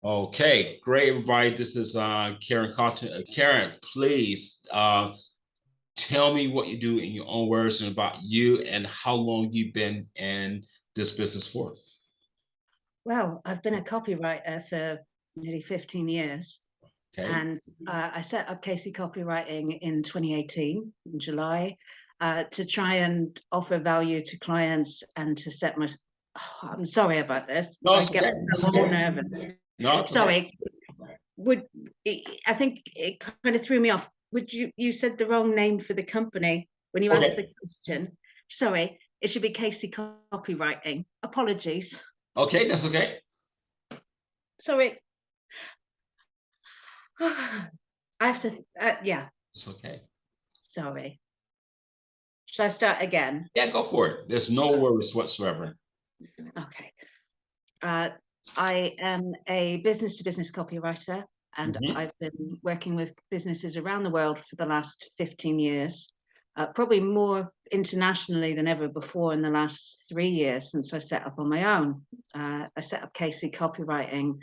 Okay, great, everybody. This is Karen Cotton. Karen, please tell me what you do in your own words and about you and how long you've been in this business for. Well, I've been a copywriter for nearly 15 years, Okay. and I set up Casey Copywriting in 2018, in July, to try and offer value to clients and to set my. Oh, I'm sorry about this. No, I it's get okay. It's myself all okay. nervous. No, it's okay. Sorry. Would I think it kind of threw me off. Would you said the wrong name for the company when you asked Okay. the question? Sorry, it should be Casey Copywriting. Apologies. Okay, that's okay. Sorry. I have to, yeah, It's okay. sorry. Should I start again? Yeah, go for it. There's no worries whatsoever. Okay. I am a business-to-business copywriter, and Mhm. I've been working with businesses around the world for the last 15 years, probably more internationally than ever before in the last 3 years since I set up on my own. I set up Casey Copywriting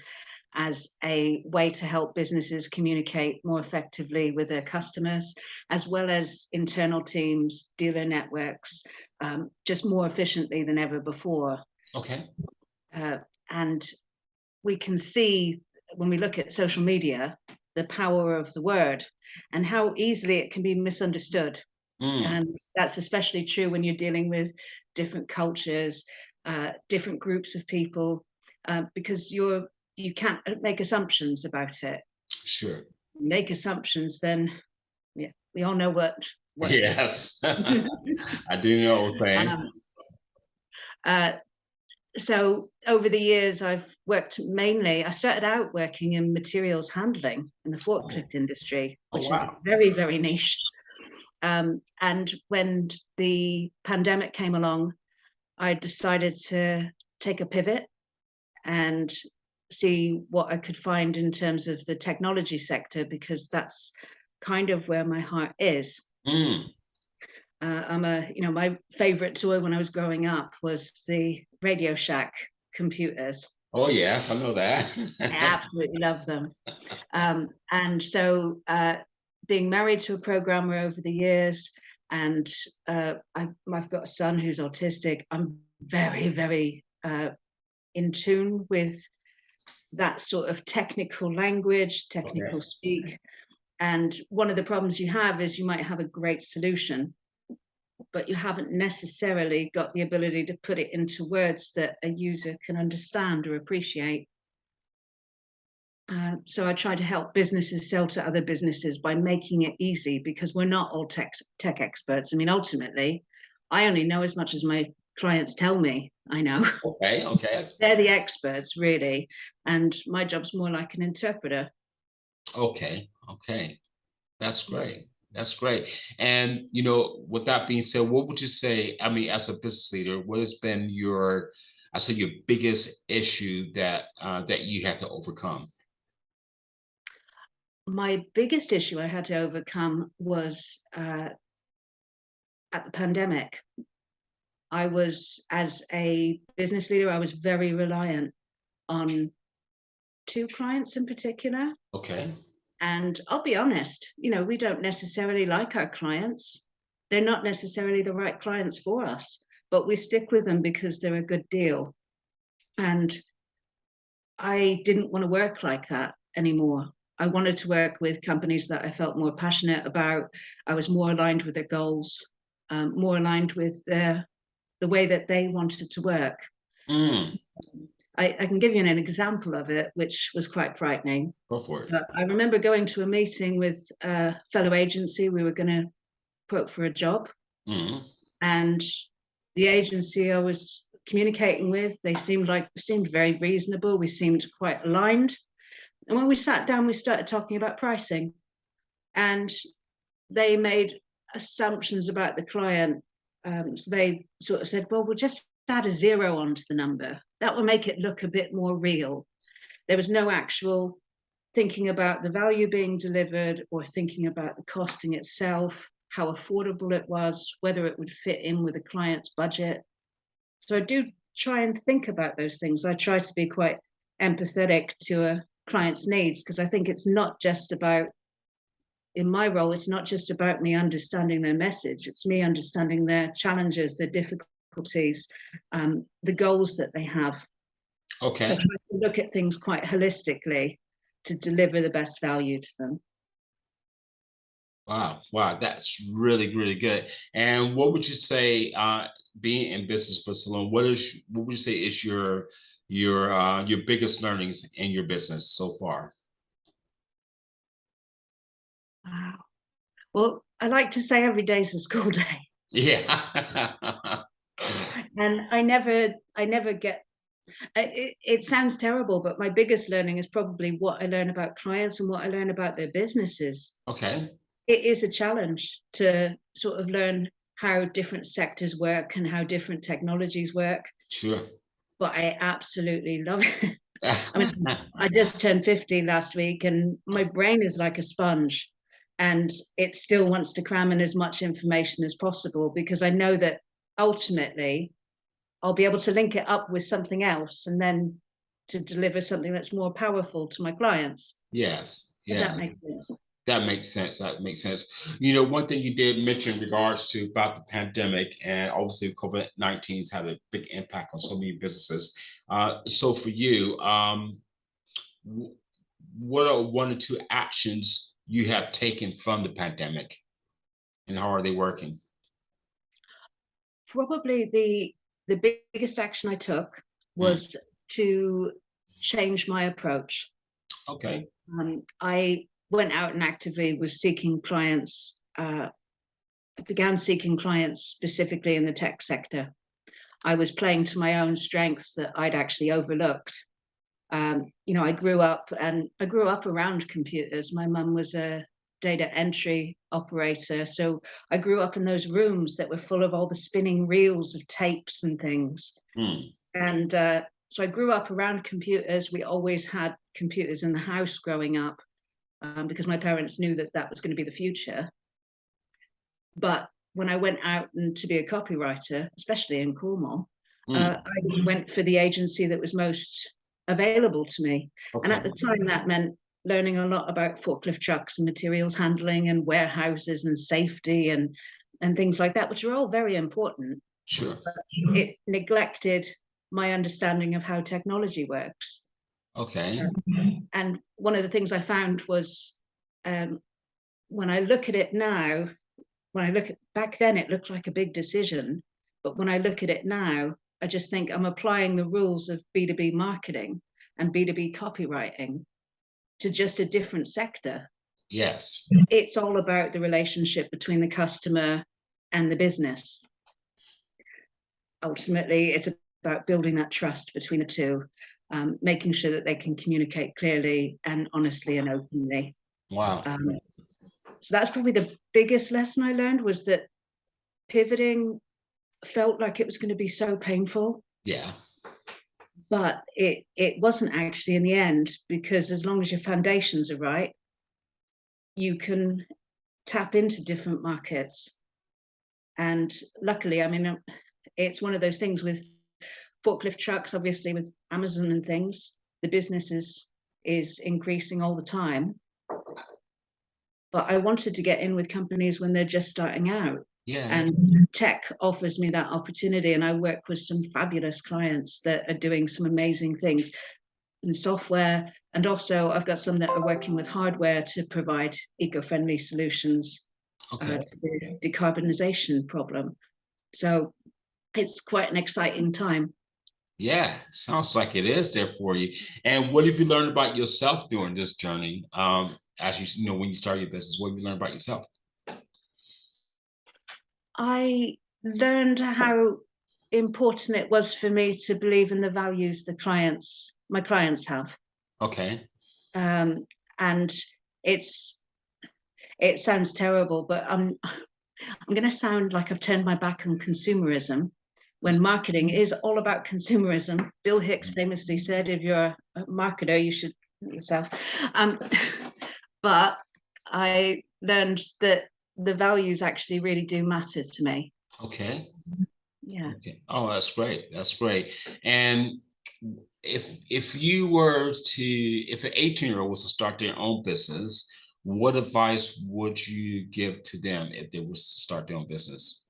as a way to help businesses communicate more effectively with their customers, as well as internal teams, dealer networks, just more efficiently than ever before. Okay. Uh, and we can see when we look at social media, the power of the word and how easily it can be misunderstood. Mm, And that's especially true when you're dealing with different cultures, different groups of people, because you can't make assumptions about it. sure. Make assumptions, then yeah, we all know what. Yes. I do know what I'm saying. um, uh, so over the years, I've worked mainly. I started out working in materials handling in the Oh, forklift industry, oh which is wow. very, very niche. And when the pandemic came along, I decided to take a pivot and see what I could find in terms of the technology sector, because that's kind of where my heart is. Mm. My favorite toy when I was growing up was the Radio Shack computers. Oh yes, I know that. I absolutely love them. And so being married to a programmer over the years, and I've got a son who's autistic, I'm very, very in tune with that sort of technical language, technical Okay. speak. And one of the problems you have is you might have a great solution, but you haven't necessarily got the ability to put it into words that a user can understand or appreciate. So I try to help businesses sell to other businesses by making it easy, because we're not all tech experts. I mean, ultimately, I only know as much as my clients tell me I know. Okay. Okay. They're the experts, really, and my job's more like an interpreter. Okay. Okay. That's great. That's great. And with that being said, what would you say? I mean, as a business leader, what has been I say, your biggest issue that you had to overcome? My biggest issue I had to overcome was at the pandemic. As a business leader, I was very reliant on two clients in particular. Okay. And I'll be honest, we don't necessarily like our clients. They're not necessarily the right clients for us, but we stick with them because they're a good deal. And I didn't want to work like that anymore. I wanted to work with companies that I felt more passionate about. I was more aligned with their goals, more aligned with the way that they wanted to work. Mm, I can give you an example of it, which was quite frightening. go for it. But I remember going to a meeting with a fellow agency. We were going to quote for a job, Mm, and the agency I was communicating with, they seemed very reasonable. We seemed quite aligned. And when we sat down, we started talking about pricing, and they made assumptions about the client. So they sort of said, well, we'll just add a zero onto the number. That will make it look a bit more real. There was no actual thinking about the value being delivered or thinking about the costing itself, how affordable it was, whether it would fit in with a client's budget. So I do try and think about those things. I try to be quite empathetic to a client's needs, because I think it's not just about, in my role, it's not just about me understanding their message, it's me understanding their challenges, their difficulties, the goals that they have. So I Okay. try to look at things quite holistically to deliver the best value to them. Wow. Wow. That's really, really good. And what would you say, being in business for so long, what would you say is your biggest learnings in your business so far? Wow. Well, I like to say every day is a school day. Yeah. And I never get, it sounds terrible, but my biggest learning is probably what I learn about clients and what I learn about their businesses. Okay. It is a challenge to sort of learn how different sectors work and how different technologies work, Sure. but I absolutely love it. I mean, I just turned 50 last week and my brain is like a sponge, and it still wants to cram in as much information as possible, because I know that ultimately I'll be able to link it up with something else and then to deliver something that's more powerful to my clients. Yes. If Yeah. that makes sense. That makes sense. That makes sense. You know, one thing you did mention in regards to about the pandemic, and obviously COVID-19 has had a big impact on so many businesses. So for you, what are one or two actions you have taken from the pandemic, and how are they working? Probably the biggest action I took Mm, was to change my approach. okay. I went out and actively was seeking clients. Began seeking clients specifically in the tech sector. I was playing to my own strengths that I'd actually overlooked. I grew up around computers. My mum was a data entry operator, so I grew up in those rooms that were full of all the spinning reels of tapes and things. Mm, And so I grew up around computers. We always had computers in the house growing up, because my parents knew that that was going to be the future. But when I went out and to be a copywriter, especially in Cornwall, mm, I went for the agency that was most available to me. And okay. at the time, that meant learning a lot about forklift trucks and materials handling and warehouses and safety and things like that, which are all very important. Sure. It neglected my understanding of how technology works. Okay. And one of the things I found was, um, when I look at it now, when I look at back then, it looked like a big decision. But when I look at it now, I just think I'm applying the rules of B2B marketing and B2B copywriting to just a different sector. Yes. It's all about the relationship between the customer and the business. Ultimately, it's about building that trust between the two, making sure that they can communicate clearly and honestly and openly. Wow. Um, so that's probably the biggest lesson I learned, was that pivoting felt like it was going to be so painful, Yeah. but it wasn't actually in the end, because as long as your foundations are right, you can tap into different markets. And luckily, I mean, it's one of those things with forklift trucks, obviously with Amazon and things, the business is increasing all the time. But I wanted to get in with companies when they're just starting out. Yeah. And tech offers me that opportunity. And I work with some fabulous clients that are doing some amazing things in software. And also, I've got some that are working with hardware to provide eco-friendly solutions Okay. to the decarbonization problem. So it's quite an exciting time. Yeah, sounds like it is there for you. And what have you learned about yourself during this journey? As when you start your business, what have you learned about yourself? I learned how important it was for me to believe in the values my clients have. Okay. Um, and it's it sounds terrible, but I'm going to sound like I've turned my back on consumerism, when marketing is all about consumerism. Bill Hicks famously said, "If you're a marketer, you should yourself." Um, but I learned that the values actually really do matter to me. Okay. Yeah. Okay. Oh, that's great. That's great. And if you were to, if an 18-year-old was to start their own business, what advice would you give to them if they was to start their own business?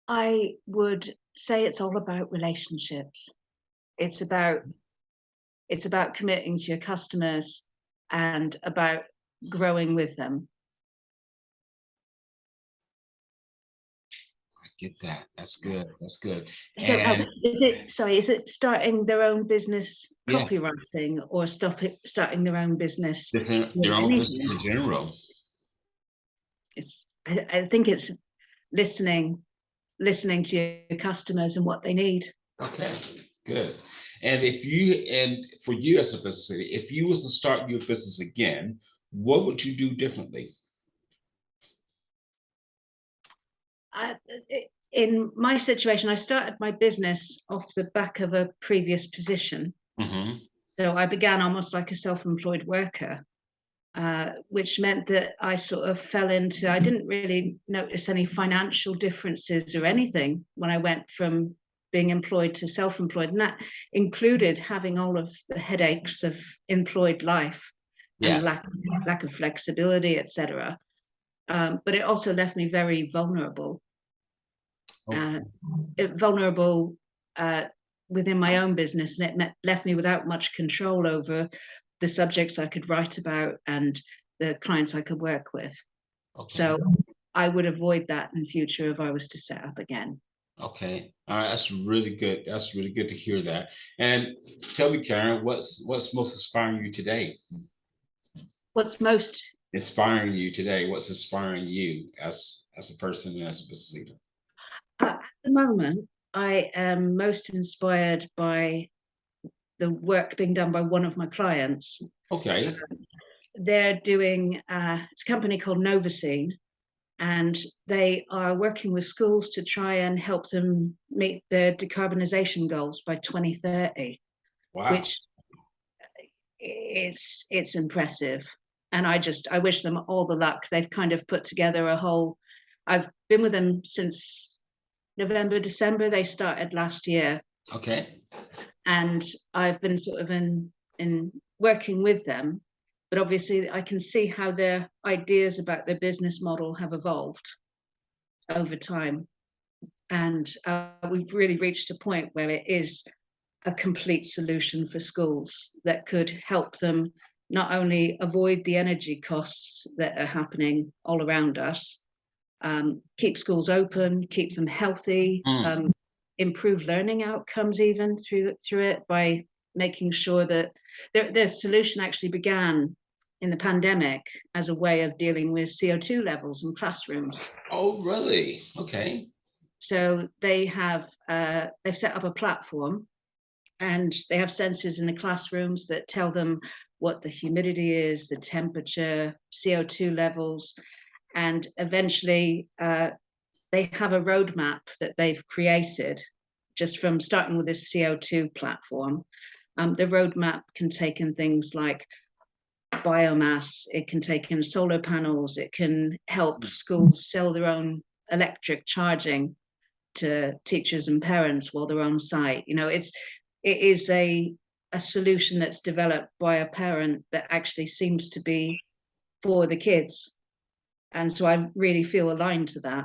I would say it's all about relationships. It's about it's about committing to your customers and about growing with them. I get that. That's good. That's good. I don't know. And Is it starting their own business yeah, copywriting or starting their own business their doing own business anything? in general. I think it's listening, listening to your customers and what they need. Okay, good. And if you, and for you as a business leader, if you was to start your business again, what would you do differently? I, in my situation, I started my business off the back of a previous position. Mm-hmm. So I began almost like a self-employed worker, which meant that I sort of fell into, I didn't really notice any financial differences or anything when I went from being employed to self-employed. And that included having all of the headaches of employed life and Yeah. lack of flexibility, etc. But it also left me very vulnerable, uh, Okay. vulnerable uh, within my own business, and left me without much control over the subjects I could write about and the clients I could work with. Okay. So I would avoid that in future if I was to set up again. Okay. All right. That's really good. That's really good to hear that. And tell me, Karen, what's most inspiring you today? What's most Inspiring you today? What's inspiring you as a person and as a business leader? at the moment, I am most inspired by the work being done by one of my clients. Okay. They're doing it's a company called Novacine, and they are working with schools to try and help them meet their decarbonisation goals by 2030, Wow. which it's impressive. And I wish them all the luck. They've kind of put together a whole, I've been with them since November, December. They started last year, Okay. and I've been sort of in working with them. But obviously, I can see how their ideas about their business model have evolved over time, and we've really reached a point where it is a complete solution for schools that could help them not only avoid the energy costs that are happening all around us, keep schools open, keep them healthy, Mm. improve learning outcomes even through it by making sure that their solution actually began in the pandemic as a way of dealing with CO2 levels in classrooms. Oh, really? Okay. So they've set up a platform, and they have sensors in the classrooms that tell them what the humidity is, the temperature, CO2 levels, and eventually they have a roadmap that they've created just from starting with this CO2 platform. The roadmap can take in things like biomass, it can take in solar panels, it can help schools sell their own electric charging to teachers and parents while they're on site. It is a solution that's developed by a parent that actually seems to be for the kids. And so I really feel aligned to that.